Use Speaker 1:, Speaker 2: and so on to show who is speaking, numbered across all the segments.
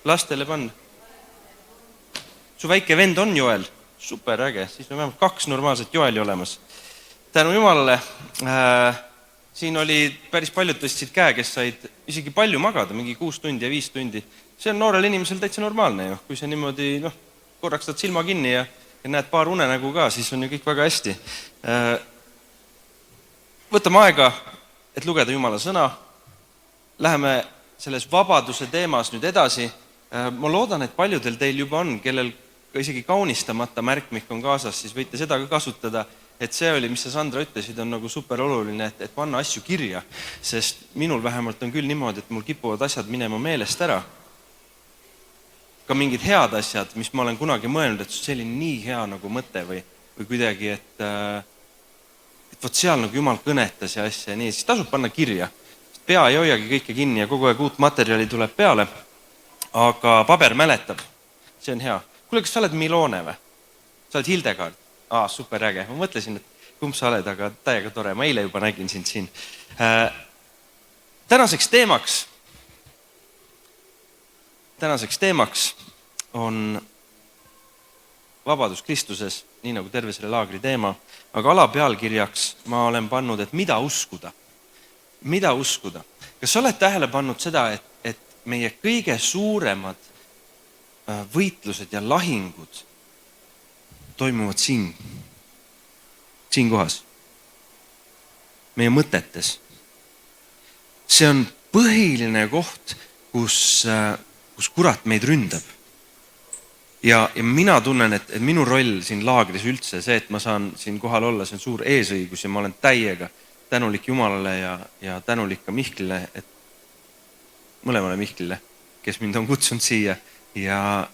Speaker 1: lastele panna. Su väike vend on Joel? Super äge, siis on vähemalt 2 normaalset Joeli olemas. Tänu Jumalale, siin oli päris paljud tõstsid käe, kes said isegi palju magada, mingi 6 tundi ja 5 tundi. See on noorel inimesel täitsa normaalne ju, kui see niimoodi, korraks saad silma kinni ja näed paar unenägu ka, siis on ju kõik väga hästi. Võtame aega, et lugeda Jumala sõna. Läheme selles vabaduse teemas nüüd edasi. Ma loodan, et paljudel teil juba on, kellel ka isegi kaunistamata märkmik on kaasas, siis võite seda ka kasutada, et see oli, mis sa Sandra ütlesid, on nagu super oluline, et panna asju kirja, sest minul vähemalt on küll niimoodi, et mul kipuvad asjad minema meelest ära. Ka mingid head asjad, mis ma olen kunagi mõelnud, et see oli nii hea nagu mõte või kuidagi, et võt seal nagu Jumal kõnetas ja asja ja nii, siis tasub panna kirja. Pea ei hoiagi kõike kinni ja kogu aeg uut materjali tuleb peale, aga paber mäletab. See on hea. Kuule, kas sa oled Milone või? Sa oled Hildegard? Super äge. Ma mõtlesin, et kumb sa oled, aga täiega tore. Ma eile juba nägin sind siin. Tänaseks teemaks on vabadus Kristuses, nii nagu terve selle laagri teema, aga alapealkirjaks ma olen pannud, et mida uskuda. Mida uskuda? Kas sa oled tähele pannud seda, et meie kõige suuremad võitlused ja lahingud toimuvad siin kohas, meie mõtetes? See on põhiline koht, kus kurat meid ründab. Ja mina tunnen, et minu roll siin laagris üldse see, et ma saan siin kohal olla, see on suur eesõigus ja ma olen täiega tänulik Jumalale ja tänulik ka Mihklile, et mõlemale Mihklile, kes mind on kutsunud siia. Ja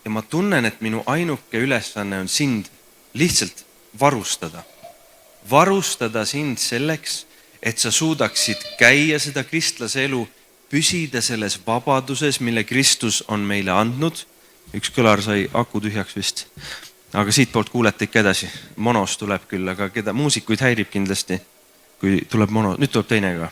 Speaker 1: ma tunnen, et minu ainuke ülesanne on sind lihtsalt varustada. Varustada sind selleks, et sa suudaksid käia seda kristlase elu, püsida selles vabaduses, mille Kristus on meile andnud. Üks kõlar sai aku tühjaks vist, aga siit poolt kuulete ikka edasi. Monos tuleb küll, aga keda muusikuid häirib kindlasti, kui tuleb mono, nüüd tuleb teine ka.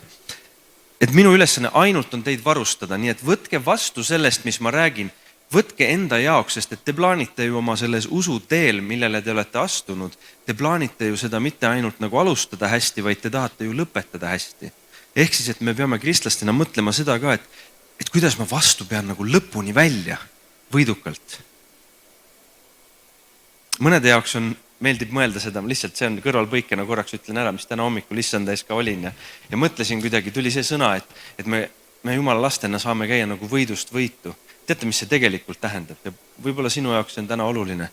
Speaker 1: Et minu ülesanne ainult on teid varustada, nii et võtke vastu sellest, mis ma räägin, võtke enda jaoks, sest et te plaanite ju oma selles usu teel, millele te olete astunud, te plaanite ju seda mitte ainult nagu alustada hästi, vaid te tahate ju lõpetada hästi. Ehk siis, et me peame kristlastena mõtlema seda ka, et kuidas ma vastu pean nagu lõpuni välja, võidukalt. Mõnede jaoks meeldib mõelda seda, lihtsalt see on kõrvalpõikena korraks ütlen ära, mis täna hommikul issanda ees ka olin ja mõtlesin kuidagi, tuli see sõna, et me Jumala lastena saame käia nagu võidust võitu. Teate, mis see tegelikult tähendab ja võib-olla sinu jaoks on täna oluline.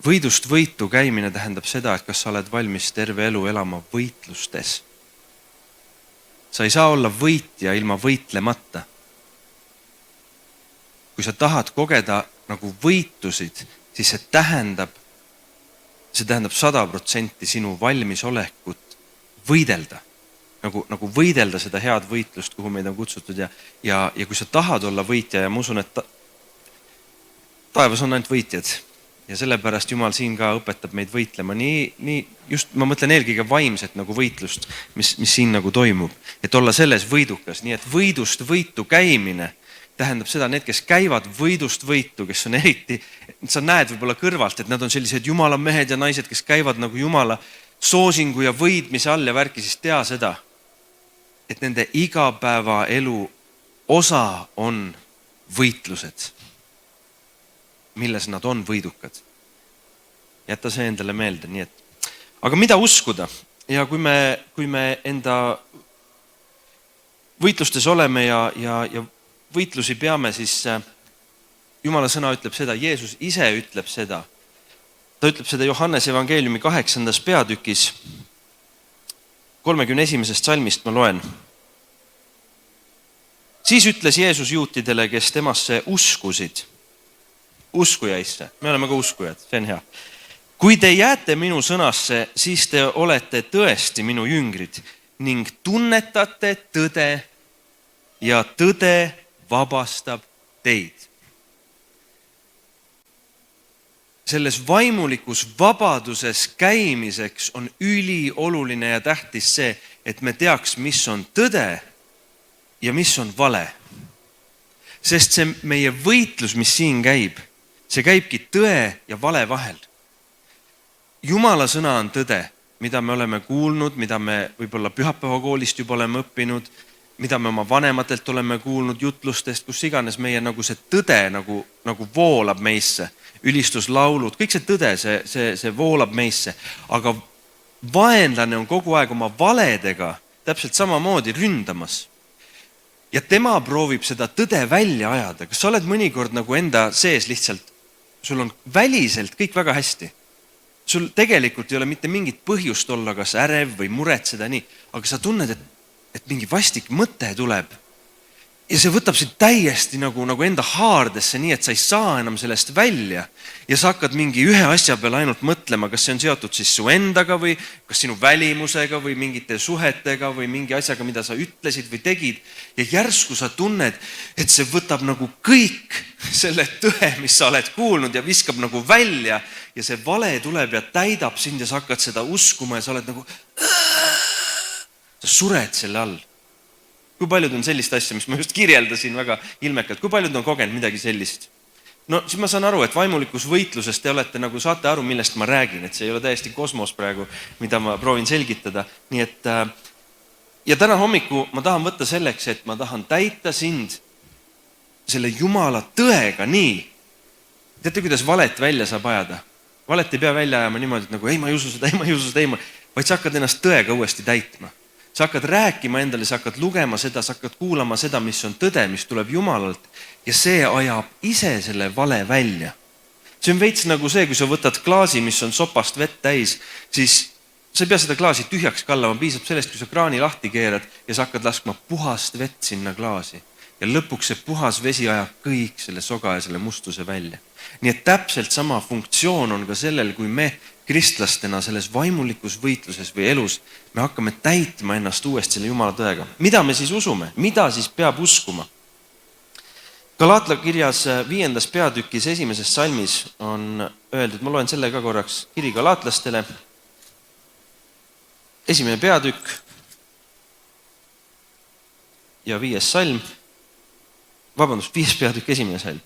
Speaker 1: Võidust võitu käimine tähendab seda, et kas sa oled valmis terve elu elama võitlustes. Sa ei saa olla võitja ilma võitlemata. Kui sa tahad kogeda nagu võitusid, siis see tähendab 100% sinu valmisolekut võidelda. Nagu võidelda seda head võitlust, kuhu meid on kutsutud ja kui sa tahad olla võitja ja ma usun, et taevas on ainult võitjad ja sellepärast Jumal siin ka õpetab meid võitlema nii just ma mõtlen eelkõige vaimset nagu võitlust, mis siin nagu toimub, et olla selles võidukas, nii et võidust võitu käimine tähendab seda, need, kes käivad võidust võitu, kes on eriti, sa näed võib-olla kõrvalt, et nad on sellised Jumala mehed ja naised, kes käivad nagu Jumala soosingu ja võidmise all ja värki, siis tea seda, et nende igapäevaelu osa on võitlused, milles nad on võidukad. Jäta see endale meelde, nii et. Aga mida uskuda? Ja kui me enda võitlustes oleme ja võitlusi peame, siis Jumala sõna ütleb seda, Jeesus ise ütleb seda. Ta ütleb seda Johannese evangeeliumi 8. peatükis, 31. salmist ma loen. Siis ütles Jeesus juutidele, kes temasse uskusid, uskujaisse, me oleme ka uskujad, see on hea. Kui te jääte minu sõnasse, siis te olete tõesti minu jüngrid ning tunnetate tõde ja tõde vabastab teid. Selles vaimulikus vabaduses käimiseks on ülioluline ja tähtis see, et me teaks, mis on tõde ja mis on vale. Sest see meie võitlus, mis siin käib, see käibki tõe ja vale vahel. Jumala sõna on tõde, mida me oleme kuulnud, mida me võib-olla pühapäevakoolist juba oleme õppinud, mida me oma vanematelt oleme kuulnud jutlustest, kus iganes meie nagu see tõde nagu voolab meisse, ülistuslaulud, kõik see tõde, see voolab meisse, aga vaenlane on kogu aeg oma valedega täpselt samamoodi ründamas. Ja tema proovib seda tõde välja ajada. Kas sa oled mõnikord nagu enda sees lihtsalt, sul on väliselt kõik väga hästi. Sul tegelikult ei ole mitte mingit põhjust olla kas ärev või muretseda nii, aga sa tunned, et mingi vastik mõte tuleb ja see võtab sind täiesti nagu enda haardesse nii, et sa ei saa enam sellest välja ja sa hakkad mingi ühe asja peale ainult mõtlema, kas see on seotud siis su endaga või kas sinu välimusega või mingite suhetega või mingi asjaga, mida sa ütlesid või tegid ja järsku sa tunned, et see võtab nagu kõik selle tõe, mis sa oled kuulnud ja viskab nagu välja ja see vale tuleb ja täidab sind ja sa hakkad seda uskuma ja sa oled nagu sa sured selle all. Kui paljud on sellist asja, mis ma just kirjeldasin väga ilmekalt, kui paljud on kogenud midagi sellist? No siis ma saan aru, et vaimulikus võitluses te olete nagu saate aru, millest ma räägin, et see ei ole täiesti kosmos praegu, mida ma proovin selgitada. Nii et ja täna hommiku ma tahan võtta selleks, et ma tahan täita sind selle Jumala tõega nii. Teate, kuidas valet välja saab ajada? Valet ei pea välja ajama niimoodi, et nagu ei, ma ei usu seda, vaid sa hakkad ennast tõega uuesti täitma. Sa hakkad rääkima endale, sa hakkad lugema seda, sa hakkad kuulama seda, mis on tõde, mis tuleb Jumalalt ja see ajab ise selle vale välja. See on veits nagu see, kui sa võtad klaasi, mis on sopast vett täis, siis sa ei pea seda klaasi tühjaks kallama, piisab sellest, kui sa kraani lahti keerad ja sa hakkad laskma puhast vett sinna klaasi. Ja lõpuks see puhas vesi ajab kõik selle soga ja selle mustuse välja. Nii et täpselt sama funktsioon on ka sellel, kui me kristlastena selles vaimulikus võitluses või elus, me hakkame täitma ennast uuesti selle Jumala tõega. Mida me siis usume? Mida siis peab uskuma? Galaatla kirjas 5. peatükis 1. salmis on öeldud, ma loen selle ka korraks, kiri galaatlastele, 1. peatükk ja 5. salm, 5. peatükk, 1. salm.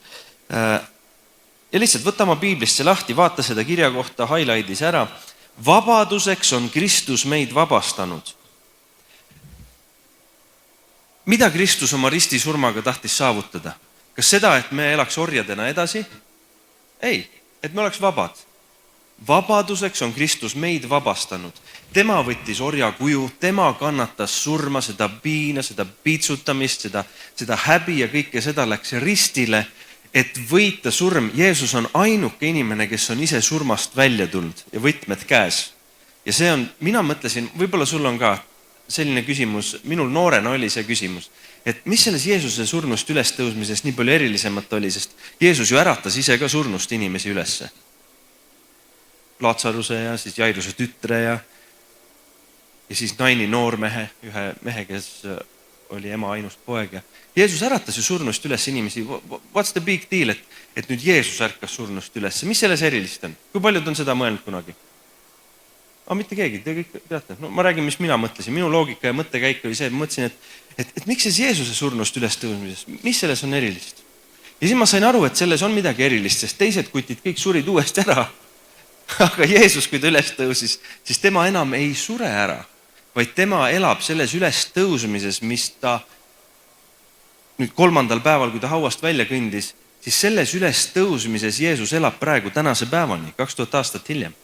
Speaker 1: Ja lihtsalt võta oma piiblisse lahti, vaata seda kirja kohta, highlightis ära. Vabaduseks on Kristus meid vabastanud. Mida Kristus oma ristisurmaga tahtis saavutada? Kas seda, et me elaks orjadena edasi? Ei, et me oleks vabad. Vabaduseks on Kristus meid vabastanud. Tema võttis orja kuju, tema kannatas surma, seda piina, seda piitsutamist, seda häbi ja kõike seda läks ristile, et võita surm. Jeesus on ainuke inimene, kes on ise surmast välja tulnud ja võtmed käes. Ja see on, mina mõtlesin, võib-olla sul on ka selline küsimus, minul noorena oli see küsimus, et mis selles Jeesuse surnust üles tõusmisest nii palju erilisemat oli, sest Jeesus ju äratas ise ka surnust inimesi ülesse. Laatsaruse ja siis Jairuse tütre ja siis Naini noormehe, ühe mehe, kes oli ema ainust poeg ja Jeesus äratas ju surnust üles inimesi. What's the big deal, et nüüd Jeesus ärkas surnust üles? Mis selles erilist on? Kui paljud on seda mõelnud kunagi? Mitte keegi, te kõik teate. No, ma räägin, mis mina mõtlesin. Minu loogika ja mõttekäik oli see, et ma mõtlesin, et miks see Jeesuse surnust üles tõusmises? Mis selles on erilist? Ja siis ma sain aru, et selles on midagi erilist, sest teised kutid kõik surid uuesti ära. Aga Jeesus, kui ta üles tõusis, siis tema enam ei sure ära, vaid tema elab selles üles tõusmises, mis ta nüüd 3. päeval, kui ta hauast välja kõndis, siis selles üles tõusmises Jeesus elab praegu tänase päevani, 2000 aastat hiljem.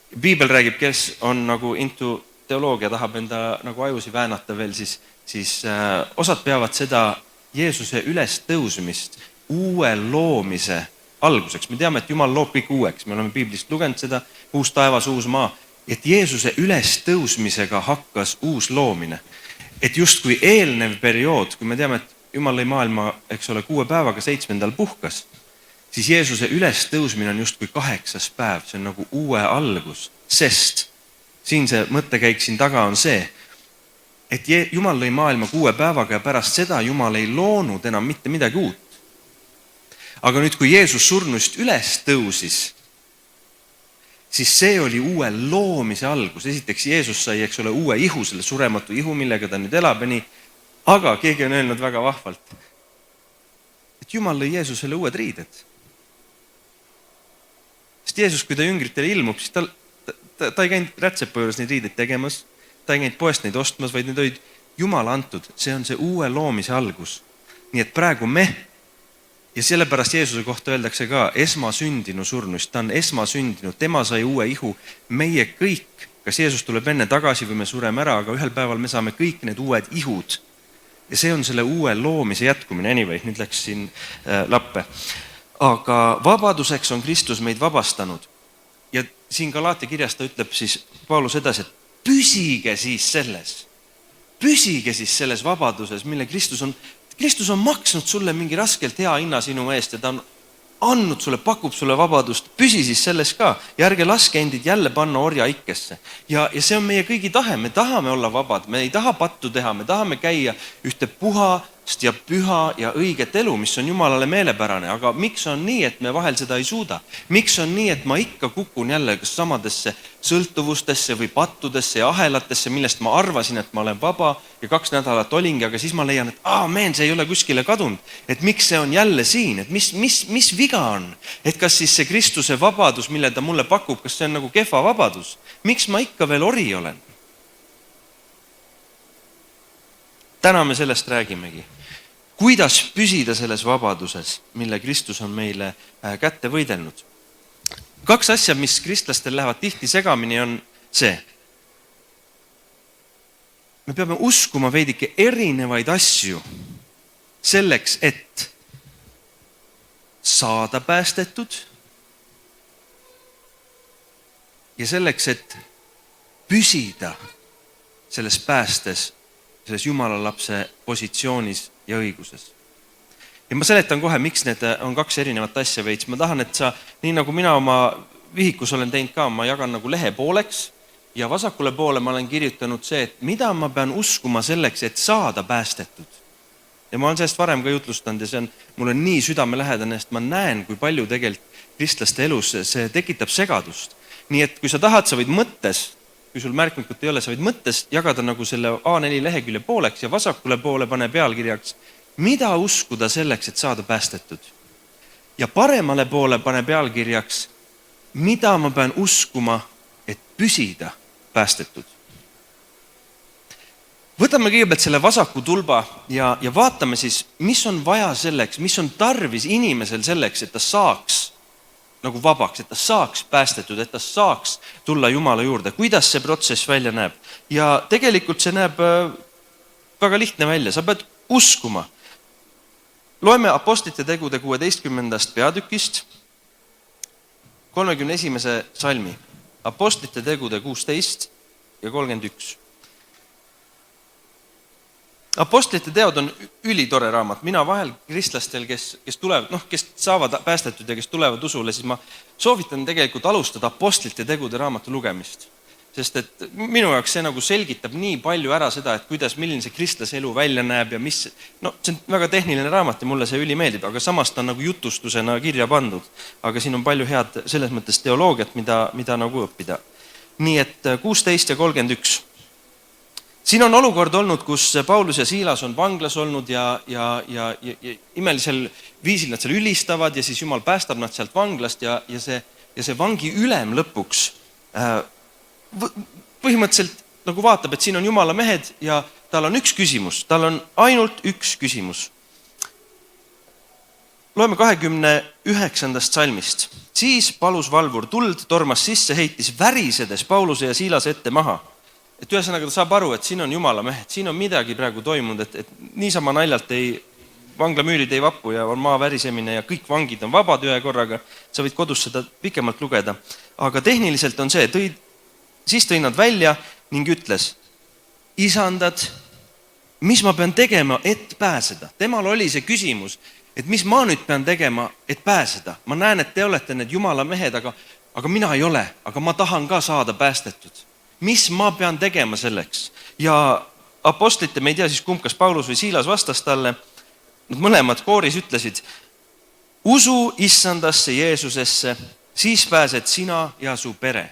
Speaker 1: Piibel räägib, kes on nagu into teoloogia, tahab enda nagu ajusi väänata veel, siis osad peavad seda Jeesuse üles tõusmist uue loomise alguseks. Me teame, et Jumal loob kõik uueks. Me oleme Piiblist lugenud seda, uus taevas, uus maa. Et Jeesuse üles tõusmisega hakkas uus loomine. Et just kui eelnev periood, kui me teame, et Jumal lõi maailma, eks ole, 6 päevaga 7. puhkas, siis Jeesuse üles tõusmine on just kui 8. päev. See on nagu uue algus, sest siin see mõttekäik siin taga on see, et Jumal lõi maailma 6 päevaga ja pärast seda Jumal ei loonud enam mitte midagi uut. Aga nüüd, kui Jeesus surnust üles tõusis, siis see oli uue loomise algus. Esiteks Jeesus sai, eks ole, uue ihu, selle surematu ihu, millega ta nüüd elab ja nii. Aga keegi on öelnud väga vahvalt, et Jumal lõi Jeesusele uued riided. Sest Jeesus, kui ta jüngritele ilmub, siis ta ei käinud rätsepa juures neid riideid tegemas, ta ei käinud poest neid ostmas, vaid need olid Jumala antud. See on see uue loomise algus. Nii et praegu me, ja sellepärast Jeesuse kohta öeldakse ka esmasündinu surnuist, ta on esmasündinud, tema sai uue ihu, meie kõik, kas Jeesus tuleb enne tagasi või me sureme ära, aga ühel päeval me saame kõik need uued ihud. Ja see on selle uue loomise jätkumine. Anyway, nüüd läks siin lappe. Aga vabaduseks on Kristus meid vabastanud. Ja siin Galaatia kirjas ta ütleb siis Paulus edasi, et püsige siis selles vabaduses, mille Kristus on maksnud sulle mingi raskelt hea hinna sinu eest ja ta on andnud sulle, pakub sulle vabadust, püsi siis selles ka ja ärge laske endid jälle panna orja ikkesse. Ja see on meie kõigi tahe, me tahame olla vabad, me ei taha pattu teha, me tahame käia ühte puhast ja püha ja õiget elu, mis on Jumalale meelepärane, aga miks on nii, et me vahel seda ei suuda? Miks on nii, et ma ikka kukun jälle kas samadesse sõltuvustesse või pattudesse ja ahelatesse, millest ma arvasin, et ma olen vaba ja 2 nädalat olingi, aga siis ma leian, et see ei ole kuskile kadunud, et miks see on jälle siin, et mis viga on, et kas siis see Kristuse vabadus, mille ta mulle pakub, kas see on nagu kehva vabadus, miks ma ikka veel ori olen? Täna me sellest räägimegi. Kuidas püsida selles vabaduses, mille Kristus on meile kätte võidelnud? 2 asja, mis kristlastel lähevad tihti segamini, on see. Me peame uskuma veidike erinevaid asju selleks, et saada päästetud ja selleks, et püsida selles päästes, selles Jumala lapse positsioonis ja õiguses. Ja ma seletan kohe, miks need on 2 erinevat asja veits. Ma tahan, et sa, nii nagu mina oma vihikus olen teinud ka, ma jagan nagu lehe pooleks ja vasakule poole ma olen kirjutanud see, et mida ma pean uskuma selleks, et saada päästetud. Ja ma olen sellest varem ka jutlustanud ja see on mulle nii südamelähedane, sest ma näen, kui palju tegelikult kristlaste elus see tekitab segadust. Nii et kui sa tahad, sa võid mõttes, kui sul märkmikut ei ole, sa võid mõttes jagada nagu selle A4 lehekülje pooleks ja vasakule poole pane pealkirjaks, mida uskuda selleks, et saada päästetud. Ja paremale poole pane pealkirjaks, mida ma pean uskuma, et püsida päästetud. Võtame kõigepealt selle vasaku tulba ja vaatame siis, mis on vaja selleks, mis on tarvis inimesel selleks, et ta saaks nagu vabaks, et ta saaks päästetud, et ta saaks tulla Jumala juurde. Kuidas see protsess välja näeb? Ja tegelikult see näeb väga lihtne välja. Sa pead uskuma. Loeme Apostlite tegude 16. peatükist 31. salmi. Apostlite tegude 16 ja 31. Apostlite teod on ülitore raamat. Mina vahel kristlastel, kes tulevad, kes saavad päästetud ja kes tulevad usule, siis ma soovitan tegelikult alustada Apostlite tegude raamatu lugemist. Sest et minu jaoks see nagu selgitab nii palju ära seda, et milline see kristlase elu välja näeb ja mis, see on väga tehniline raamat ja mulle see ülimeeldib, aga samas ta on nagu jutustusena kirja pandud. Aga siin on palju head selles mõttes teoloogiat, mida nagu õppida. Nii et 16 ja 31. Siin on olukord olnud, kus Paulus ja Siilas on vanglas olnud ja imelisel viisil nad seal ülistavad ja siis Jumal päästab nad sealt vanglast ja see vangi ülem lõpuks põhimõtteliselt nagu vaatab, et siin on Jumala mehed ja tal on üks küsimus, tal on ainult üks küsimus. Loeme 29. salmist. Siis palus valvur tuld, tormas sisse, heitis värisedes Pauluse ja Siilase ette maha. Et ühesõnaga ta saab aru, et siin on Jumala mehed, siin on midagi praegu toimunud, et niisama naljalt vanglamüürid ei vapu ja on maa värisemine ja kõik vangid on vabad ühe korraga. Sa võid kodus seda pikemalt lugeda. Aga tehniliselt on see, siis tõi nad välja ning ütles, isandad, mis ma pean tegema, et pääseda? Temal oli see küsimus, et mis ma nüüd pean tegema, et pääseda? Ma näen, et te olete need Jumala mehed, aga mina ei ole, aga ma tahan ka saada päästetud. Mis ma pean tegema selleks? Ja apostlite, me ei tea siis kumb, kas Paulus või Siilas vastas talle, nad mõlemad kooris ütlesid, usu issandasse Jeesusesse, siis pääsed sina ja su pere.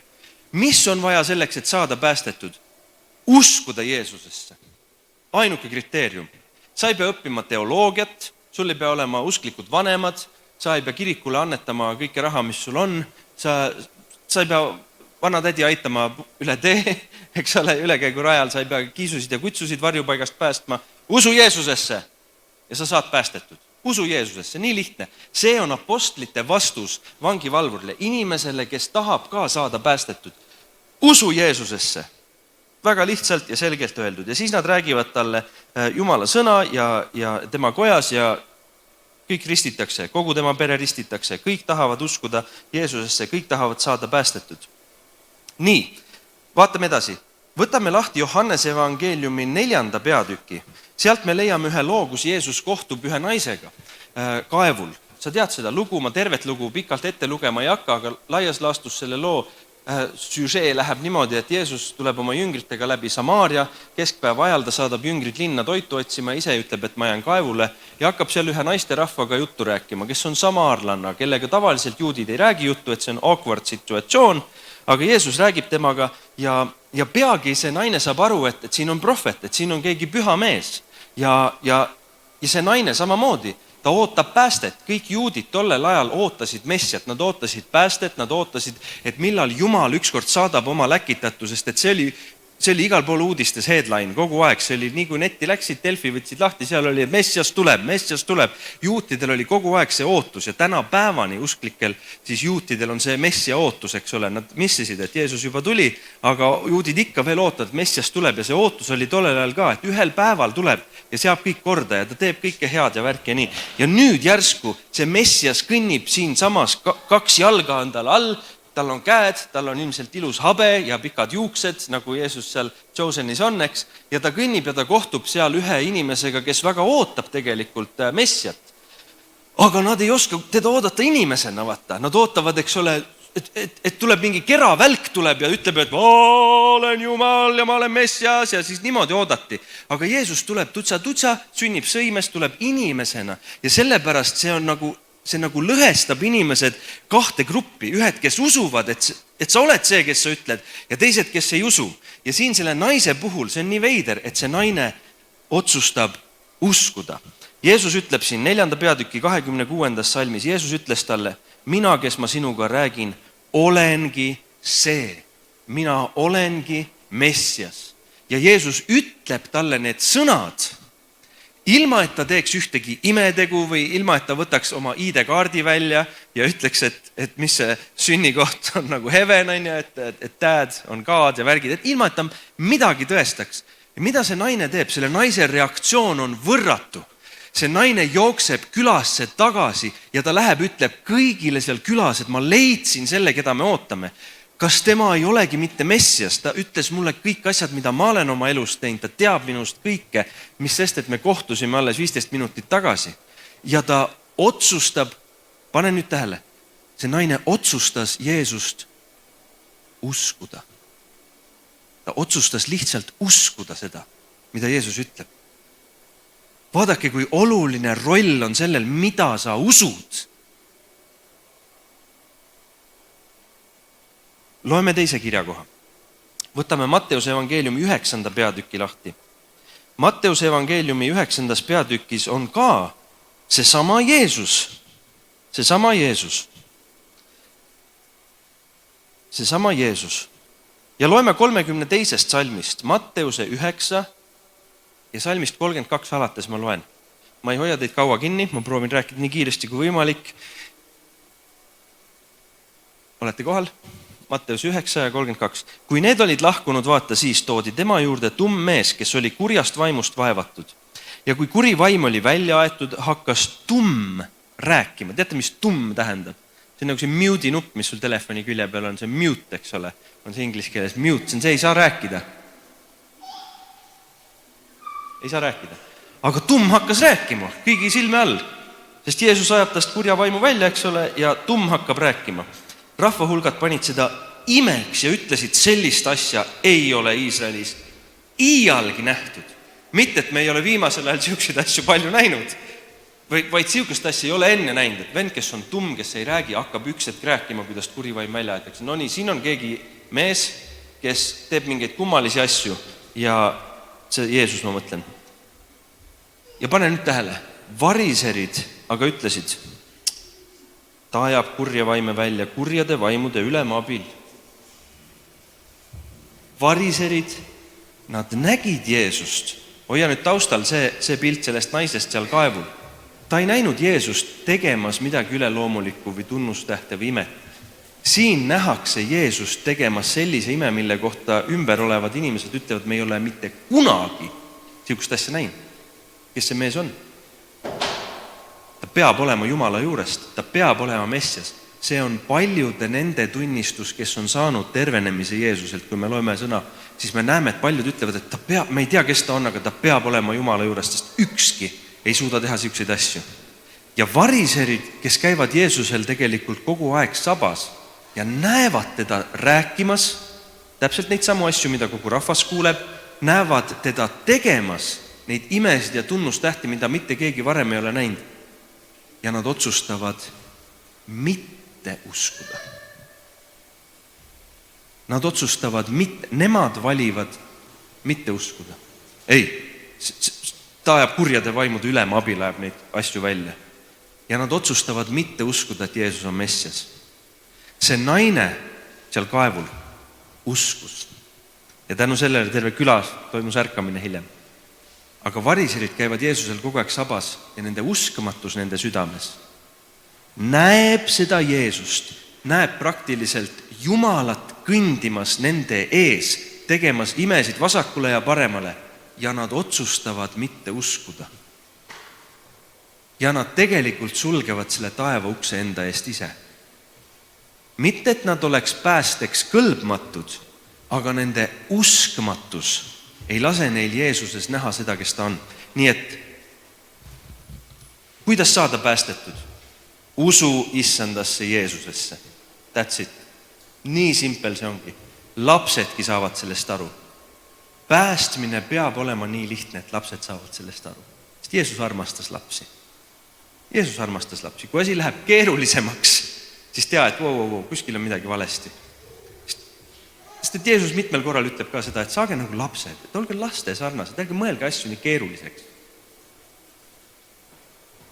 Speaker 1: Mis on vaja selleks, et saada päästetud? Uskuda Jeesusesse. Ainuke kriteerium. Sa ei pea õppima teoloogiat, sul ei pea olema usklikud vanemad, sa ei pea kirikule annetama kõike raha, mis sul on, sa ei pea vanatädi aitama üle tee, eks ole, ülekäigurajal, sa ei pea kiisusid ja kutsusid varjupaigast päästma. Usu Jeesusesse ja sa saad päästetud. Usu Jeesusesse, nii lihtne. See on apostlite vastus vangivalvurile, inimesele, kes tahab ka saada päästetud. Usu Jeesusesse. Väga lihtsalt ja selgelt öeldud. Ja siis nad räägivad talle Jumala sõna ja tema kojas ja kõik ristitakse, kogu tema pere ristitakse, kõik tahavad uskuda Jeesusesse, kõik tahavad saada päästetud. Nii, vaatame edasi. Võtame lahti Johannese evangeeliumi 4. peatüki. Sealt me leiame ühe loo, kus Jeesus kohtub ühe naisega kaevul. Sa tead seda lugu, ma tervet lugu pikalt ette lugema ei hakka, aga laias laastus selle loo süžee läheb niimoodi, et Jeesus tuleb oma jüngritega läbi Samaaria, keskpäeva ajal ta saadab jüngrid linna toitu otsima, ise ütleb, et ma jään kaevule ja hakkab seal ühe naisterahvaga juttu rääkima, kes on samaarlanna, kellega tavaliselt juudid ei räägi juttu, et see on awkward situatsioon, aga Jeesus räägib temaga ja peagi see naine saab aru, et siin on prohvet, et siin on keegi püha mees ja see naine samamoodi. Ta ootab päästet, kõik juudid tollel ajal ootasid messiat, nad ootasid päästet, nad ootasid, et millal Jumal ükskord saadab oma läkitatusest, et see oli igal pool uudistes headline kogu aeg, see oli nii kui netti läksid, Delfi võtsid lahti, seal oli, et messias tuleb. Juutidel oli kogu aeg see ootus ja tänapäevani usklikel siis juutidel on see messia ootus, eks ole, nad missisid, et Jeesus juba tuli, aga juudid ikka veel ootavad, et messias tuleb ja see ootus oli tollel ajal ka, et ühel päeval tuleb ja seab kõik korda ja ta teeb kõike head ja värk ja nii. Ja nüüd järsku see messias kõnnib siin samas, 2 jalga on tal all, tal on käed, tal on ilmselt ilus habe ja pikad juuksed, nagu Jeesus seal Chosenis on, eks, ja ta kõnnib ja ta kohtub seal ühe inimesega, kes väga ootab tegelikult messiat. Aga nad ei oska teda oodata inimesena, vaata. Nad ootavad, eks ole, et tuleb mingi keravälk tuleb ja ütleb, et ma olen Jumal ja ma olen messias ja siis niimoodi oodati. Aga Jeesus tuleb tutsa, sünnib sõimest, tuleb inimesena ja sellepärast see nagu lõhestab inimesed 2 gruppi, ühed, kes usuvad, et sa oled see, kes sa ütled ja teised, kes ei usu. Ja siin selle naise puhul, see on nii veider, et see naine otsustab uskuda. Jeesus ütleb siin 4. peatüki 26. salmis, Jeesus ütles talle, mina, kes ma sinuga räägin, olengi see. Mina olengi messias. Ja Jeesus ütleb talle need sõnad, ilma, et ta teeks ühtegi imetegu või ilma, et ta võtaks oma ID-kaardi välja ja ütleks, et mis see sünnikoht on nagu heaven, et dad on God ja värgid, et ilma, et ta midagi tõestaks. Ja mida see naine teeb? Selle naise reaktsioon on võrratu. See naine jookseb külasse tagasi ja ta läheb, ütleb kõigile seal külas, et ma leidsin selle, keda me ootame. Kas tema ei olegi mitte messias? Ta ütles mulle kõik asjad, mida ma olen oma elus teinud. Ta teab minust kõike, mis sest, et me kohtusime alles 15 minutit tagasi. Ja ta otsustab, pane nüüd tähele, see naine otsustas Jeesust uskuda. Ta otsustas lihtsalt uskuda seda, mida Jeesus ütleb. Vaadake, kui oluline roll on sellel, mida sa usud. Loeme teise kirjakoha. Võtame Matteuse evangeeliumi 9. peatüki lahti. Matteuse evangeeliumi 9. peatükis on ka seesama Jeesus. Seesama Jeesus. Ja loeme 32. salmist, Matteuse 9 ja salmist 32 alates ma loen. Ma ei hoia teid kaua kinni, ma proovin rääkida nii kiiresti kui võimalik. Olete kohal? Matteus 9 ja 32. Kui need olid lahkunud, vaata, siis toodi tema juurde tumm mees, kes oli kurjast vaimust vaevatud. Ja kui kuri vaim oli välja aetud, hakkas tumm rääkima. Teate, mis tumm tähendab? See on nagu see mute'i nupp, mis sul telefoni külje peal on. See mute, eks ole. On see inglise keeles mute. See ei saa rääkida. Ei saa rääkida. Aga tumm hakkas rääkima kõigi silme all. Sest Jeesus ajab tast kurja vaimu välja, eks ole, ja tumm hakkab rääkima. Rahvahulgad panid seda imeks ja ütlesid, sellist asja ei ole Iisraelis iialgi nähtud. Mitte, et me ei ole viimasel ajal siukseid asju palju näinud, vaid siukest asja ei ole enne näinud. Et vend, kes on tumm, kes ei räägi, hakkab üks hetk rääkima, kuidas kurivaim välja aetakse. No nii, siin on keegi mees, kes teeb mingeid kummalisi asju ja see Jeesus, ma mõtlen. Ja pane nüüd tähele, variserid aga ütlesid, ta ajab kurja vaime välja kurjade vaimude ülema abil. Variserid, nad nägid Jeesust. Hoia nüüd taustal see pilt sellest naisest seal kaevul. Ta ei näinud Jeesust tegemas midagi üleloomulikku või tunnustähte või imet. Siin nähakse Jeesust tegemas sellise ime, mille kohta ümber olevad inimesed ütlevad, me ei ole mitte kunagi siukest asja näinud. Kes see mees on? Ta peab olema Jumala juurest, ta peab olema Messias. See on paljude nende tunnistus, kes on saanud tervenemise Jeesuselt. Kui me loeme sõna, siis me näeme, et paljud ütlevad, et ta peab, me ei tea, kes ta on, aga ta peab olema Jumala juurest, sest ükski ei suuda teha siukseid asju. Ja variserid, kes käivad Jeesusel tegelikult kogu aeg sabas ja näevad teda rääkimas, täpselt neid samu asju, mida kogu rahvas kuuleb, näevad teda tegemas neid imesid ja tunnustähti, mida mitte keegi varem ei ole näinud. Ja nad otsustavad mitte uskuda. Nad otsustavad nemad valivad mitte uskuda. Ei, ta ajab kurjade vaimude ülema abil, ajab neid asju välja. Ja nad otsustavad mitte uskuda, et Jeesus on Messias. See naine seal kaevul uskus. Ja tänu sellele terve külas toimus ärkamine hiljem. Aga variserid käivad Jeesusel kogu aeg sabas ja nende uskmatus nende südames näeb seda Jeesust, näeb praktiliselt Jumalat kõndimas nende ees, tegemas imesid vasakule ja paremale ja nad otsustavad mitte uskuda. Ja nad tegelikult sulgevad selle taeva ukse enda eest ise. Mitte, et nad oleks päästeks kõlbmatud, aga nende uskmatus ei lase neil Jeesuses näha seda, kes ta on. Nii et, kuidas saada päästetud? Usu issandasse Jeesusesse. That's it. Nii simpel see ongi. Lapsedki saavad sellest aru. Päästmine peab olema nii lihtne, et lapsed saavad sellest aru. Sest Jeesus armastas lapsi. Jeesus armastas lapsi. Kui asi läheb keerulisemaks, siis tea, et kuskil on midagi valesti. Sest et Jeesus mitmel korral ütleb ka seda, et saage nagu lapsed, et olge laste sarnased, ärge mõelge asju nii keeruliseks.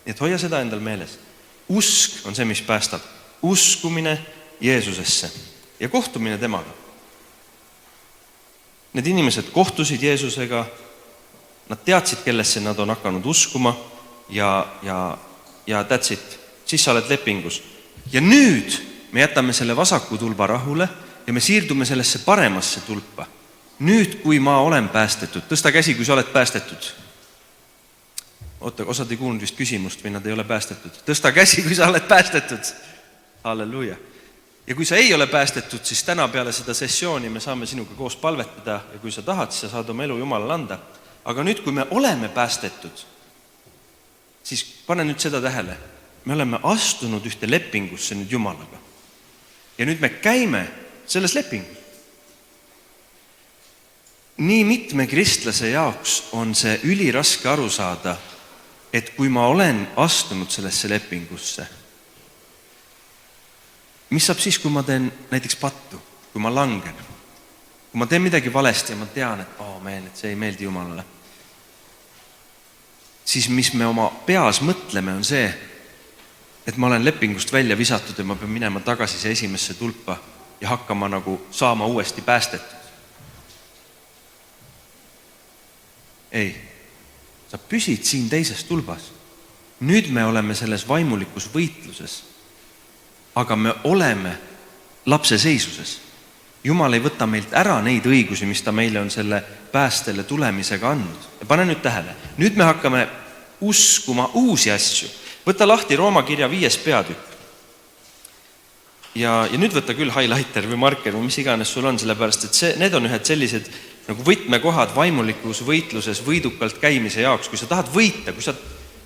Speaker 1: Nii et hoia seda endal meeles. Usk on see, mis päästab. Uskumine Jeesusesse ja kohtumine temaga. Need inimesed kohtusid Jeesusega, nad teadsid, kellesse nad on hakanud uskuma ja that's it. Siis sa oled lepingus. Ja nüüd me jätame selle vasaku tulba rahule ja me siirdume sellesse paremasse tulpa. Nüüd, kui ma olen päästetud, tõsta käsi, kui sa oled päästetud. Osad ei kuulnud vist küsimust või nad ei ole päästetud. Tõsta käsi, kui sa oled päästetud. Halleluuja. Ja kui sa ei ole päästetud, siis täna peale seda sessiooni me saame sinuga koos palvetada ja kui sa tahad, siis sa saad oma elu Jumalale anda. Aga nüüd, kui me oleme päästetud, siis pane nüüd seda tähele. Me oleme astunud ühte lepingusse nüüd Jumalaga. Ja nüüd me käime selles lepingus. Nii mitme kristlase jaoks on see üliraske aru saada, et kui ma olen astunud sellesse lepingusse, mis saab siis, kui ma teen näiteks pattu, kui ma langen, kui ma teen midagi valesti ja ma tean, et see ei meeldi Jumalale, siis mis me oma peas mõtleme on see, et ma olen lepingust välja visatud ja ma pean minema tagasi see esimesse tulpa ja hakkama nagu saama uuesti päästetud. Ei. Sa püsid siin teises tulbas. Nüüd me oleme selles vaimulikus võitluses, aga me oleme lapse seisuses. Jumal ei võta meilt ära neid õigusi, mis ta meile on selle päästele tulemisega andnud. Ja pane nüüd tähele. Nüüd me hakkame uskuma uusi asju. Võta lahti Rooma kirja 5. peatükk. Ja nüüd võta küll highlighter või marker või mis iganes sul on, sellepärast, et need on ühed sellised nagu võtmekohad vaimulikus võitluses võidukalt käimise jaoks. Kui sa tahad võita, kui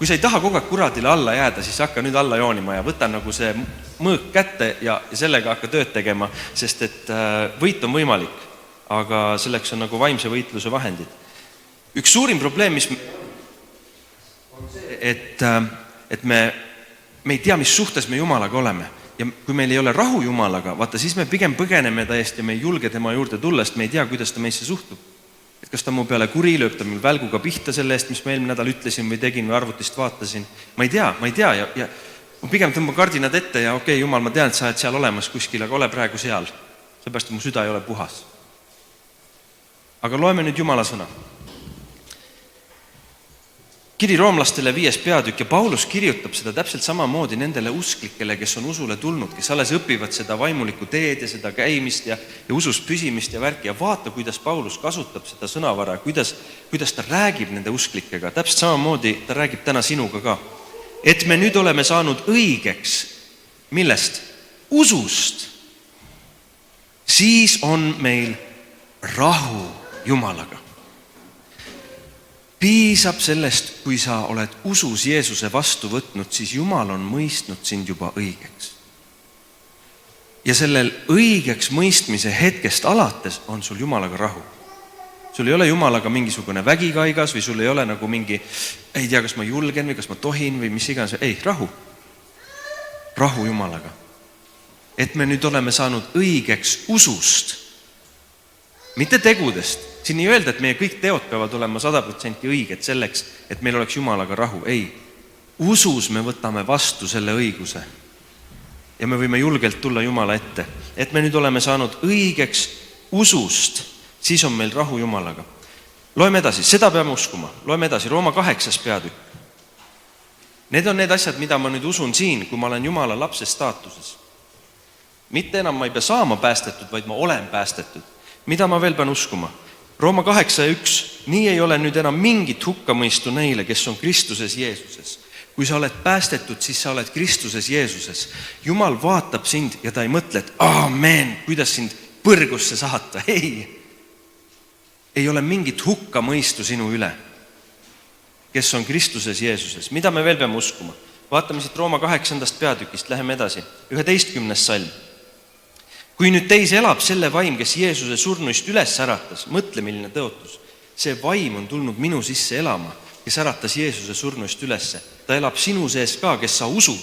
Speaker 1: sa ei taha kogu aeg kuradile alla jääda, siis hakka nüüd alla joonima ja võta nagu see mõõk kätte ja sellega hakka tööd tegema, sest et võit on võimalik, aga selleks on nagu vaimse võitluse vahendid. Üks suurim probleem, mis on see, et me ei tea, mis suhtes me Jumalaga oleme. Ja kui meil ei ole rahu Jumalaga, vaata, siis me pigem põgeneme täiesti ja me ei julge tema juurde tulla, sest me ei tea, kuidas ta meisse suhtub. Et kas ta mu peale kuri, lööb ta mul välguga pihta selle eest, mis ma eelmine nädal ütlesin või tegin või arvutist vaatasin. Ma ei tea ja ma pigem tõmban kardinad ette ja okei, Jumal, ma tean, et sa oled seal olemas kuskil, aga ole praegu seal. Seepärast mu süda ei ole puhas. Aga loeme nüüd Jumala sõna. Kiri roomlastele 5. peatükk ja Paulus kirjutab seda täpselt samamoodi nendele usklikele, kes on usule tulnud, kes alles õpivad seda vaimulikku teed ja seda käimist ja usus püsimist ja värki. Ja vaata, kuidas Paulus kasutab seda sõnavara, kuidas ta räägib nende usklikega. Täpselt samamoodi ta räägib täna sinuga ka. Et me nüüd oleme saanud õigeks, millest? Usust. Siis on meil rahu Jumalaga. Piisab sellest, kui sa oled usus Jeesuse vastu võtnud, siis Jumal on mõistnud sind juba õigeks. Ja sellel õigeks mõistmise hetkest alates on sul Jumalaga rahu. Sul ei ole Jumalaga mingisugune vägikaigas või sul ei ole nagu mingi, ei tea, kas ma julgen või kas ma tohin või mis iganes. Ei, rahu. Rahu Jumalaga. Et me nüüd oleme saanud õigeks usust. Mitte tegudest. Siin ei öelda, et meie kõik teod peavad olema 100% õiged selleks, et meil oleks Jumalaga rahu. Ei. Usus me võtame vastu selle õiguse. Ja me võime julgelt tulla Jumala ette. Et me nüüd oleme saanud õigeks usust, siis on meil rahu Jumalaga. Loeme edasi, seda peame uskuma. Loeme edasi, Rooma 8. peatükk. Need on need asjad, mida ma nüüd usun siin, kui ma olen Jumala lapse staatuses. Mitte enam ma ei pea saama päästetud, vaid ma olen päästetud. Mida ma veel pean uskuma? Rooma 8:1. Nii ei ole nüüd enam mingit hukkamõistu neile, kes on Kristuses Jeesuses. Kui sa oled päästetud, siis sa oled Kristuses Jeesuses. Jumal vaatab sind ja ta ei mõtle, et aamen, kuidas sind põrgusse saata. Ei ole mingit hukkamõistu sinu üle, kes on Kristuses Jeesuses. Mida me veel peame uskuma? Vaatame siit Rooma 8. peatükist, läheme edasi. 11. salm. Kui nüüd teis elab selle vaim, kes Jeesuse surnuist üles äratas, mõtle, milline tõotus. See vaim on tulnud minu sisse elama, kes äratas Jeesuse surnuist ülesse. Ta elab sinu sees ka, kes sa usud.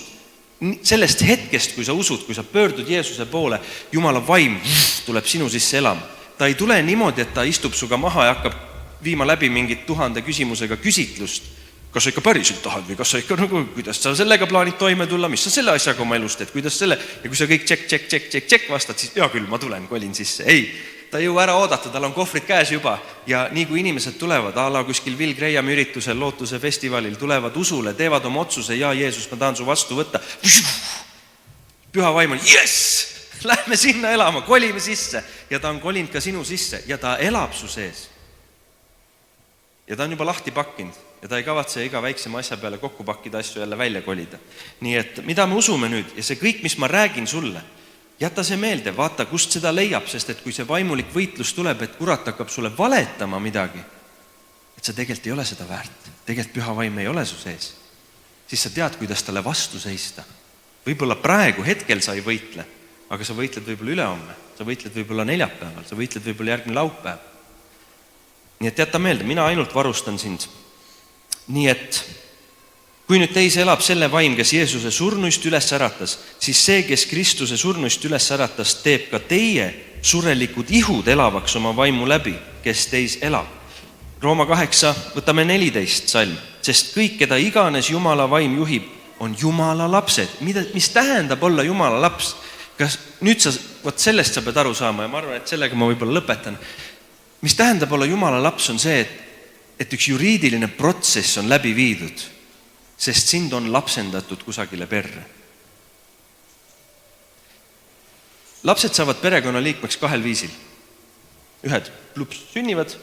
Speaker 1: Sellest hetkest, kui sa usud, kui sa pöördud Jeesuse poole, Jumala vaim tuleb sinu sisse elama. Ta ei tule niimoodi, et ta istub suga maha ja hakkab viima läbi mingit 1000 küsimusega küsitlust. Kas sa ikka päriselt tahad või kas sa ikka, kuidas sa sellega plaanid toime tulla, mis sa selle asjaga oma elust teed, kuidas selle, ja kui sa kõik tšekk vastad, siis hea küll, ma tulen, kolin sisse. Ei, ta ei jõua ära oodata, tal on kohvrid käes juba ja nii kui inimesed tulevad, ala kuskil Will Grahami üritusel, Lootuse festivalil, tulevad usule, teevad oma otsuse, ja Jeesus, ma tahan su vastu võtta. Püha vaim on, yes, lähme sinna elama, kolime sisse ja ta on kolinud ka sinu sisse ja ta elab su sees. Ja ta on juba lahti pakkinud. Ja ta ei kavatse iga väiksema asja peale kokku pakkida asju jälle välja kolida. Nii et mida me usume nüüd ja see kõik, mis ma räägin sulle, jäta see meelde, vaata, kust seda leiab, sest et kui see vaimulik võitlus tuleb, et kurat hakkab sulle valetama midagi, et sa tegelikult ei ole seda väärt, tegelikult püha vaim ei ole su sees, siis sa tead, kuidas talle vastu seista. Võib-olla praegu hetkel sa ei võitle, aga sa võitled võib-olla ülehomme, sa võitled võib-olla neljapäeval, sa võitled võib-olla järgmine laupäev. Nii et jäta meelde, mina ainult varustan sind. Nii et kui nüüd teis elab selle vaim, kes Jeesuse surnuist üles äratas, siis see, kes Kristuse surnuist üles äratas, teeb ka teie surelikud ihud elavaks oma vaimu läbi, kes teis elab. Rooma 8, võtame 14 salm, sest kõik, keda iganes Jumala vaim juhib, on Jumala lapsed. Mis tähendab olla Jumala laps? Kas nüüd sellest sa pead aru saama ja ma arvan, et sellega ma võib-olla lõpetan. Mis tähendab olla Jumala laps on see, et üks juriidiline protsess on läbi viidud, sest sind on lapsendatud kusagile perre. Lapsed saavad perekonna liikmeks 2 viisil. Ühed sünnivad,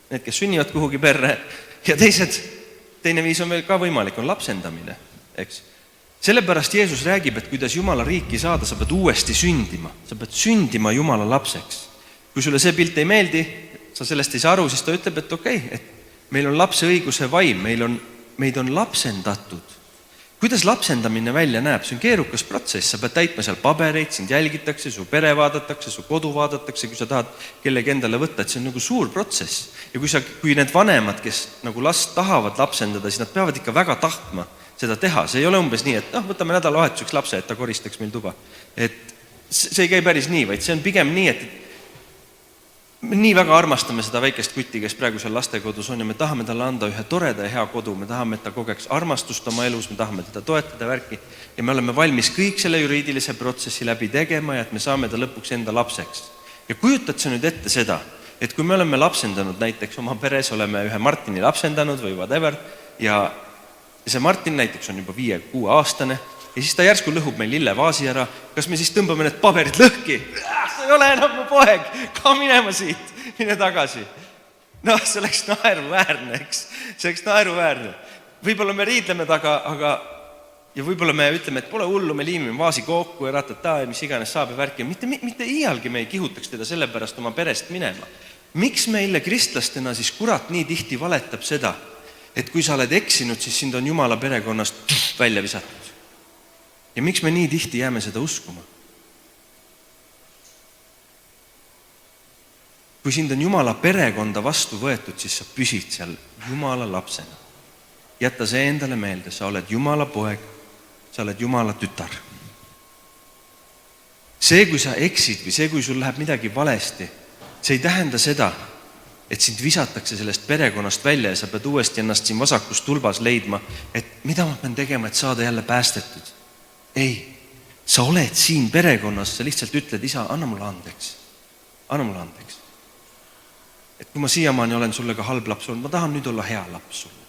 Speaker 1: need, kes sünnivad kuhugi perre, ja teine viis on veel ka võimalik, on lapsendamine. Eks? Sellepärast Jeesus räägib, et kuidas Jumala riiki saada, sa pead uuesti sündima. Sa pead sündima Jumala lapseks. Kui sulle see pilt ei meeldi, sa sellest ei saa aru, siis ta ütleb, et okei, et meil on lapse õiguse vaim, meid on lapsendatud. Kuidas lapsendamine välja näeb? See on keerukas protsess, sa pead täitma seal pabereid, sind jälgitakse, su pere vaadatakse, su kodu vaadatakse, kui sa tahad kellegi endale võtta, et see on nagu suur protsess. Ja kui need vanemad, kes nagu last tahavad lapsendada, siis nad peavad ikka väga tahtma seda teha. See ei ole umbes nii, et võtame nädalavahetuseks lapse, et ta koristaks meil tuba. Et see ei käi päris nii, vaid see on pigem nii, et nii väga armastame seda väikest kutti, kes praegu seal lastekodus on ja me tahame talle anda ühe toreda ja hea kodu, me tahame, et ta kogeks armastust oma elus, me tahame teda toetada värki ja me oleme valmis kõik selle juriidilise protsessi läbi tegema ja et me saame ta lõpuks enda lapseks. Ja kujutad sa nüüd ette seda, et kui me oleme lapsendanud, näiteks oma peres oleme ühe Martini lapsendanud või whatever ja see Martin näiteks on juba 5-6 aastane ja siis ta järsku lõhub meil lillevaasi ära, kas me siis tõmbame need paberid lõhki? See ei ole enam mu poeg, ka minema siit, mine tagasi. No see oleks naeruväärne, eks? See oleks naeruväärne. Võib-olla me riidleme taga, ja võib-olla me ütleme, et pole hullu, me liimime vaasi kokku ja ratata ja mis iganes saab ja värki. Mitte iialgi me ei kihutaks teda selle pärast oma perest minema. Miks meile kristlastena siis kurat nii tihti valetab seda, et kui sa oled eksinud, siis sind on Jumala perekonnast välja visatud? Ja miks me nii tihti jääme seda uskuma? Kui sind on Jumala perekonda vastu võetud, siis sa püsid seal Jumala lapsena. Jätta see endale meelde, sa oled Jumala poeg, sa oled Jumala tütar. See, kui sa eksid või see, kui sul läheb midagi valesti, see ei tähenda seda, et sind visatakse sellest perekonnast välja ja sa pead uuesti ennast siin vasakus tulbas leidma, et mida ma pean tegema, et saada jälle päästetud. Ei, sa oled siin perekonnas, sa lihtsalt ütled, isa, anna mulle andeks. Anna mulle andeks. Et kui ma siiamaani olen sulle ka halb laps olnud, ma tahan nüüd olla hea laps sulle.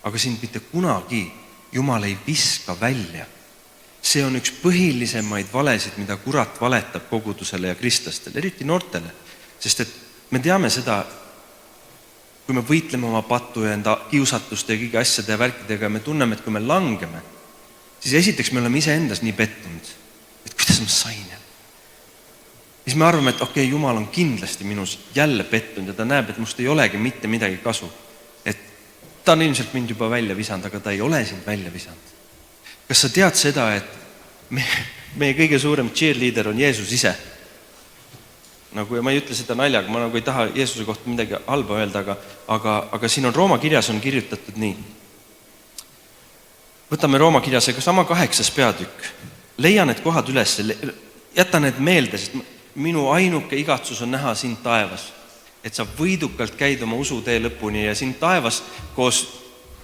Speaker 1: Aga sind mitte kunagi Jumal ei viska välja. See on üks põhilisemaid valesid, mida kurat valetab kogudusele ja kristlastele, eriti noortele. Sest et me teame seda, kui me võitleme oma pattu ja enda kiusatuste ja kõige asjade ja värkidega ja me tunneme, et kui me langeme, siis esiteks me oleme ise endas nii pettunud, et kuidas ma sain jälle. Siis me arvame, et okei, Jumal on kindlasti minus jälle pettunud ja ta näeb, et must ei olegi mitte midagi kasu. Et ta on ilmselt mind juba välja visanud, aga ta ei ole sind välja visanud. Kas sa tead seda, et meie kõige suurem cheerleader on Jeesus ise? Nagu, ja ma ei ütle seda naljaga, ma nagu ei taha Jeesuse kohta midagi halba öelda, aga siin on Rooma kirjas on kirjutatud nii. Võtame Rooma kirjas, aga sama 8. peatükk. Leia need kohad üles, jäta need meelde, sest minu ainuke igatsus on näha sind taevas. Et sa võidukalt käid oma usutee lõpuni ja sind taevas koos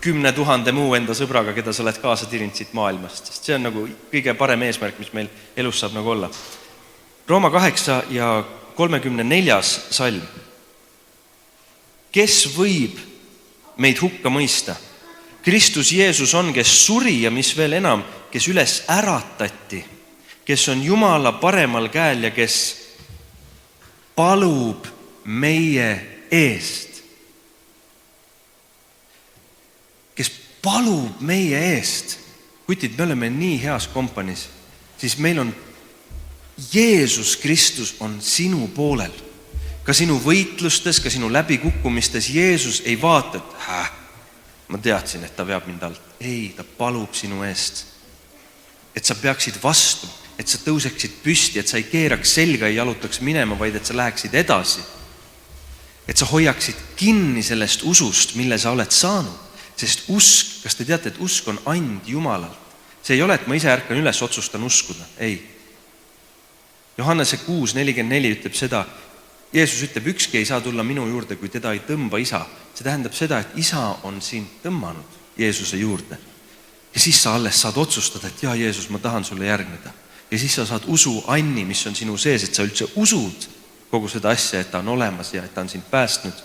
Speaker 1: 10 000 muu enda sõbraga, keda sa oled kaasa tirinud siit maailmast. Sest see on nagu kõige parem eesmärk, mis meil elus saab nagu olla. Rooma 8 ja 34. salm. Kes võib meid hukka mõista? Kristus Jeesus on, kes suri ja mis veel enam, kes üles äratati, kes on Jumala paremal käel ja kes palub meie eest. Kes palub meie eest. Kutid, me oleme nii heas kompanis, siis meil on Jeesus Kristus on sinu poolel. Ka sinu võitlustes, ka sinu läbikukkumistes Jeesus ei vaata, et ma teadsin, et ta veab mind alt. Ei, ta palub sinu eest. Et sa peaksid vastu, et sa tõuseksid püsti, et sa ei keeraks selga ja jalutaks minema, vaid et sa läheksid edasi. Et sa hoiaksid kinni sellest usust, mille sa oled saanud. Sest usk, kas te teate, et usk on and Jumalalt? See ei ole, et ma ise ärkan üles, otsustan uskuda. Ei. Johannese 6:44 ütleb seda, Jeesus ütleb, ükski ei saa tulla minu juurde, kui teda ei tõmba isa. See tähendab seda, et isa on sind tõmmanud Jeesuse juurde. Ja siis sa alles saad otsustada, et ja Jeesus, ma tahan sulle järgneda. Ja siis sa saad usu anni, mis on sinu sees, et sa üldse usud kogu seda asja, et ta on olemas ja et ta on sind päästnud.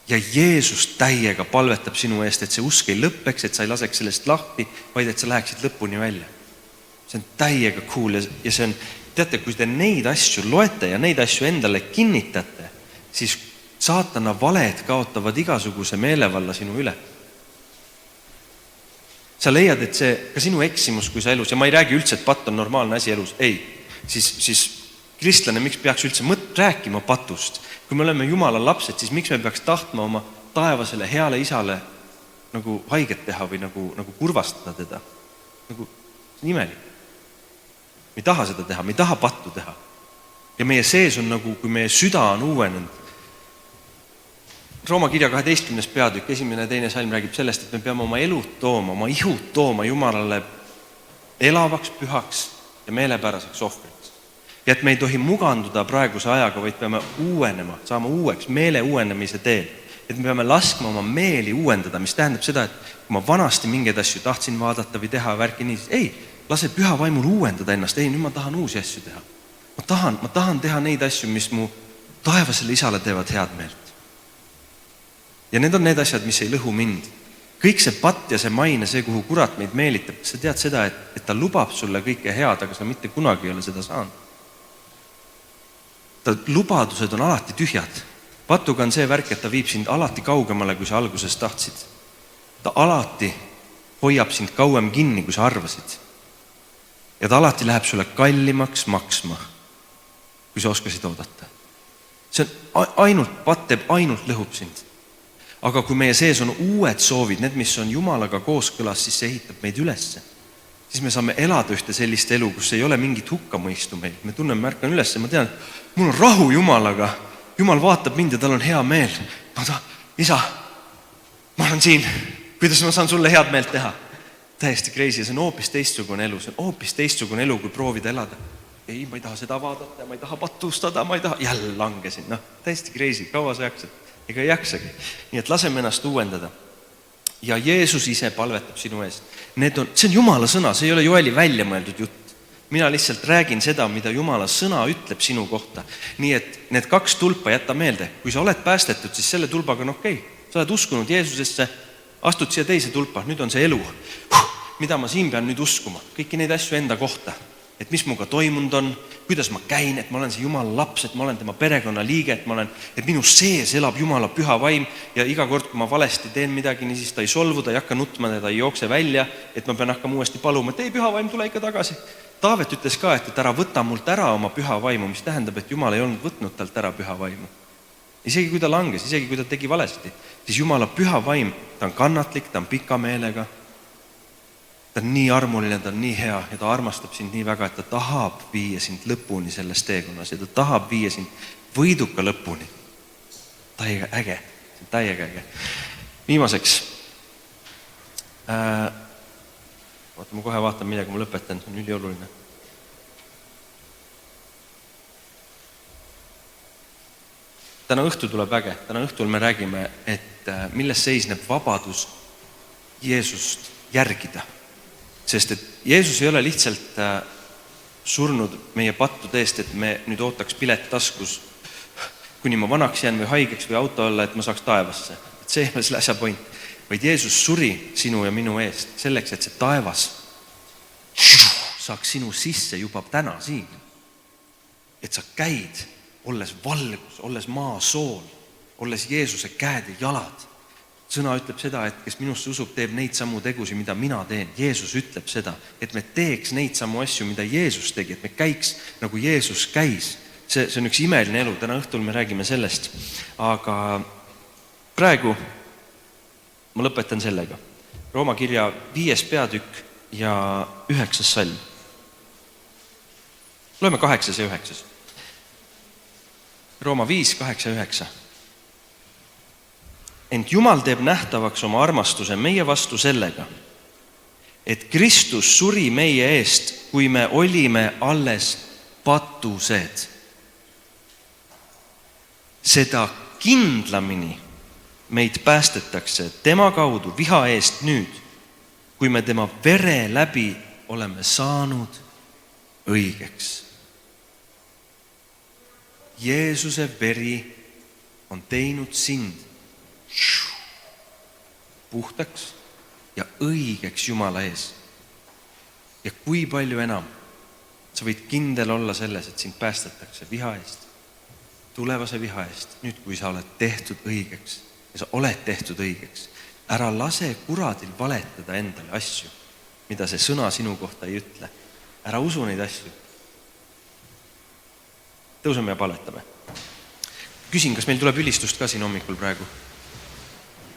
Speaker 1: Ja Jeesus täiega palvetab sinu eest, et see usk ei lõppeks, et sa ei laseks sellest lahti, vaid et sa läheksid lõpuni välja. See on täiega cool ja see on, teate, kui te neid asju loete ja neid asju endale kinnitate, siis saatana valed kaotavad igasuguse meelevalla sinu üle. Sa leiad, et see, ka sinu eksimus, kui sa elus, ja ma ei räägi üldse, et patt on normaalne asi elus, ei, siis kristlane, miks peaks üldse rääkima patust? Kui me oleme Jumala lapsed, siis miks me peaks tahtma oma taevasele heale isale nagu haiget teha või nagu kurvastada teda? Nagu imelik. Me ei taha seda teha, me ei taha pattu teha. Ja meie sees on nagu, kui meie süda on uuenenud. Rooma kirja 12. peatükk, 1. ja 2. salm räägib sellest, et me peame oma elud tooma, oma ihud tooma Jumalale elavaks, pühaks ja meelepäraseks ohvriks. Ja et me ei tohi muganduda praeguse ajaga, vaid peame uuenema, saama uueks meele uuenemise teel. Et me peame laskma oma meeli uuendada, mis tähendab seda, et kui ma vanasti mingeid asju tahtsin vaadata või teha värki nii, siis ei, lase püha vaimul uuendada ennast. Ei, nüüd ma tahan uusi asju teha. Ma tahan teha neid asju, mis mu taevasele isale teevad head meelt. Ja need on need asjad, mis ei lõhu mind. Kõik see patt ja see maine, see, kuhu kurat meid meelitab, sa tead seda, et ta lubab sulle kõike head, aga sa mitte kunagi ei ole seda saanud. Ta lubadused on alati tühjad. Patuga on see värk, et ta viib sind alati kaugemale, kui sa alguses tahtsid. Ta alati hoiab sind kauem kinni, kui sa arvasid. Ja ta alati läheb sulle kallimaks maksma, kui sa oskasid oodata. See on ainult, patt teeb ainult lõhub sind. Aga kui meie sees on uued soovid, need, mis on Jumalaga kooskõlas, siis see ehitab meid ülesse. Siis me saame elada ühte sellist elu, kus ei ole mingit hukkamõistu meil. Me tunneme, märkan ülesse, ma tean, mul on rahu Jumalaga. Jumal vaatab mind ja tal on hea meel. Isa, ma olen siin. Kuidas ma saan sulle head meelt teha? Täiesti crazy. See on hoopis teistsugune elu. See on hoopis teistsugune elu, kui proovida elada. Ei, ma ei taha seda vaadata, ma ei taha patustada, ma ei taha. Jälle langesin. Täiesti crazy. Kaua sa jaksad? Ega ei jaksagi. Nii et laseme ennast uuendada. Ja Jeesus ise palvetab sinu ees. See on Jumala sõna, see ei ole Joeli välja mõeldud jutt. Mina lihtsalt räägin seda, mida Jumala sõna ütleb sinu kohta. Nii et need 2 tulpa jätta meelde. Kui sa oled päästetud, siis selle tulbaga on okei. Sa oled uskunud Jeesusesse, astud siia teise tulpa. Nüüd on see elu. Mida ma siin pean nüüd uskuma? Kõiki neid asju enda kohta. Et mis muga toimunud on, kuidas ma käin, et ma olen see Jumala laps, et ma olen tema perekonna liige, et minu sees elab Jumala püha vaim ja iga kord, kui ma valesti teen midagi, nii siis ta ei solvu, ta ei hakka nutma, ta ei jookse välja, et ma pean hakkama uuesti paluma, et ei, püha vaim, tule ikka tagasi. Taavet ütles ka, et ära võta mult ära oma püha vaimu, mis tähendab, et Jumal ei olnud võtnud talt ära püha vaimu. Isegi kui ta langes, isegi kui ta tegi valesti, siis Jumala püha vaim, ta on kannatlik, ta on pika meelega. Ta on nii armuline, ta on nii hea ja ta armastab sind nii väga, et ta tahab viia sind lõpuni selles teekonnas ja ta tahab viia sind võiduka lõpuni. Täiega äge, see on täiega äge. Viimaseks, ma kohe vaatan, millega ma lõpetan, see on ülioluline. Täna õhtul tuleb äge, täna õhtul me räägime, et milles seisneb vabadus Jeesust järgida. Sest et Jeesus ei ole lihtsalt surnud meie pattude eest, et me nüüd ootaks pilet taskus, kuni ma vanaks jään või haigeks või auto olla, et ma saaks taevasse. Et see ei ole selle asja point. Vaid Jeesus suri sinu ja minu eest selleks, et see taevas saaks sinu sisse juba täna siin. Et sa käid, olles valgus, olles maa sool, olles Jeesuse käed ja jalad. Sõna ütleb seda, et kes minusse usub, teeb neid samu tegusi, mida mina teen. Jeesus ütleb seda, et me teeks neid samu asju, mida Jeesus tegi, et me käiks nagu Jeesus käis. See on üks imeline elu, täna õhtul me räägime sellest. Aga praegu ma lõpetan sellega. Rooma kirja 5. peatükk ja 9. salm. Loeme 8. ja 9. Rooma 5, 8 ja 9. Ent Jumal teeb nähtavaks oma armastuse meie vastu sellega, et Kristus suri meie eest, kui me olime alles patused. Seda kindlamini meid päästetakse tema kaudu viha eest nüüd, kui me tema vere läbi oleme saanud õigeks. Jeesuse veri on teinud sind puhtaks ja õigeks Jumala ees. Ja kui palju enam sa võid kindel olla selles, et sind päästetakse viha eest, tulevase viha eest, nüüd kui sa oled tehtud õigeks ja sa oled tehtud õigeks. Ära lase kuradil valetada endale asju, mida see sõna sinu kohta ei ütle. Ära usu neid asju. Tõuseme ja paletame. Küsin, kas meil tuleb ülistust ka siin hommikul praegu?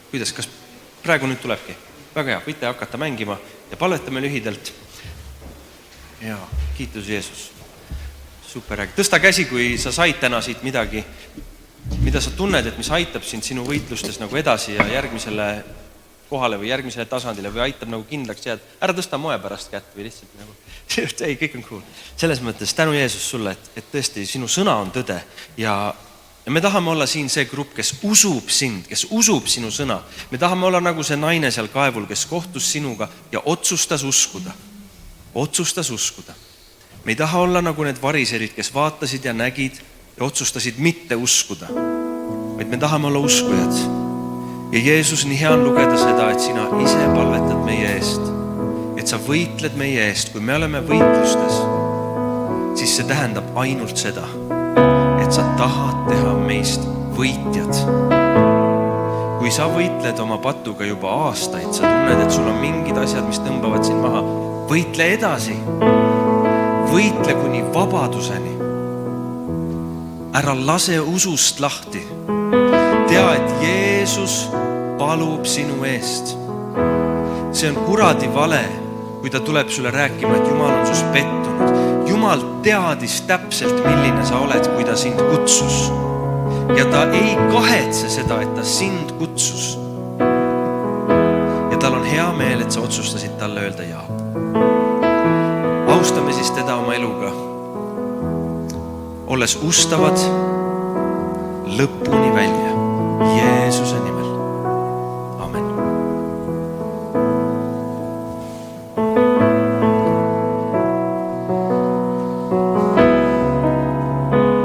Speaker 1: Kuidas, kas praegu nüüd tulebki? Väga hea, võite hakata mängima ja paletame lühidalt. Ja, kiitus Jeesus. Super, tõsta käsi, kui sa said täna siit midagi, mida sa tunned, et mis aitab sind sinu võitlustes nagu edasi ja järgmisele kohale või järgmisele tasandile või aitab nagu kindlaks jääda. Ära tõsta moe pärast kätt või lihtsalt nagu, ei, kõik on cool. Selles mõttes tänu Jeesus sulle, et tõesti sinu sõna on tõde ja me tahame olla siin see grupp, kes usub sind, kes usub sinu sõna. Me tahame olla nagu see naine seal kaevul, kes kohtus sinuga ja otsustas uskuda. Otsustas uskuda. Me ei taha olla nagu need variserid, kes vaatasid ja nägid ja otsustasid mitte uskuda. Vaid me tahame olla uskujad. Ja Jeesus, nii hea on lugeda seda, et sina ise palvetad meie eest. Et sa võitled meie eest. Kui me oleme võitlustes, siis see tähendab ainult seda, et sa tahad teha meist võitjad. Kui sa võitled oma patuga juba aastaid, sa tunned, et sul on mingid asjad, mis tõmbavad sind maha. Võitle edasi. Võitle kuni vabaduseni. Ära lase usust lahti. Tea, et Jeesus palub sinu eest. See on kuradi vale, kui ta tuleb sulle rääkima, et Jumal on sus pettunud. Jumal teadis täpselt, milline sa oled, kui ta sind kutsus. Ja ta ei kahetse seda, et ta sind kutsus. Ja tal on hea meel, et sa otsustasid talle öelda jaa. Austame siis teda oma eluga. Olles ustavad lõpuni välja.